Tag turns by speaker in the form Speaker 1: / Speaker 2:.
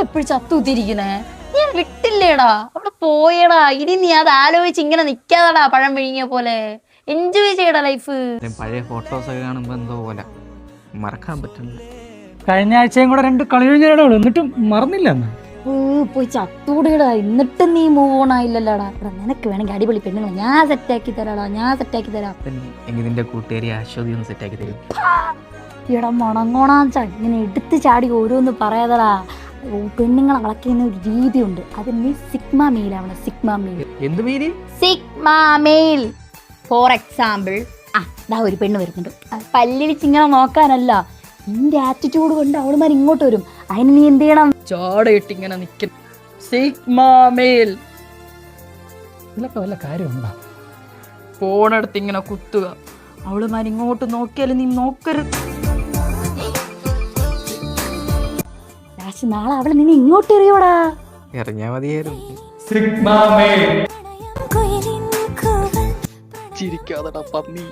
Speaker 1: എപ്പോഴും ചത്തുത്തിരിക്കണേ? ഞാൻ വിട്ടില്ലേടാ, അവിടെ പോയടാ. ഇനി നീ അത് ആലോചിച്ച് ഇങ്ങനെ നിക്കാതാടാ പഴം വിഴുങ്ങിയ പോലെ. എൻജോയ് ചെയ്യടാ ലൈഫ്.
Speaker 2: പഴയ ഫോട്ടോസ് ഒക്കെ കാണുമ്പോ എന്തോ പോലെ മറക്കാൻ പറ്റില്ല.
Speaker 3: കഴിഞ്ഞ ആഴ്ചയും കൂടെ 2 കളി കഴിഞ്ഞാലേ ഉള്ളൂ, എന്നിട്ടും മറന്നില്ല എന്ന്.
Speaker 1: പോയി ചത്തൂടെടാ. എന്നിട്ട് നീ മൂവ് ഓൺ ആയില്ലല്ലോടാ. നിനക്ക് വേണമെങ്കിൽ അടിപൊളി പെണ്ണുങ്ങൾ ഞാൻ സെറ്റാക്കി തരാടാ, ഞാൻ സെറ്റാക്കി തരാം.
Speaker 2: എങ്കിൽ നിന്റെ കൂട്ടുകാരി അശ്വതി ഒന്ന് സെറ്റാക്കി തരും.
Speaker 1: ഇടാ മണങ്ങോണാച്ച ഇങ്ങനെ എടുത്ത് ചാടി ഓരോന്ന് പറയാതടാ. പെണ്ണുങ്ങളെ വളയ്ക്കുന്ന ഒരു രീതിയുണ്ട്. അത് നീ സിഗ്മ മെയിൽ ആവണം. Sigma male.
Speaker 2: എന്ത് പേര്?
Speaker 1: Sigma mail. ഫോർ എക്സാമ്പിൾ, ദാ ഒരു പെണ്ണ് വരുന്നുണ്ട്. പല്ലിടിച്ച് ഇങ്ങനെ നോക്കാനല്ല, നിന്റെ ആറ്റിറ്റ്യൂഡ് കൊണ്ട് അവളുമാർ ഇങ്ങോട്ട് വരും. അതിന് നീ എന്ത് ചെയ്യണം? ചോടയിട്ട് ഇങ്ങനെ നിൽക്കണം. Sigma male.
Speaker 3: ഇതിലൊക്കെ വല്ല കാര്യമുണ്ടോ?
Speaker 1: ഫോണെടുത്ത് ഇങ്ങനെ കുത്തുക. അവളുമാർ ഇങ്ങോട്ട് നോക്കിയാലും നീ നോക്കരുത്. നാളെ അവള് നിന്നെ ഇങ്ങോട്ട് എറിയോടാ.
Speaker 2: എറിഞ്ഞാ മതിയായിരുന്നു.
Speaker 4: ചിരിക്കാതെടാ പന്നി.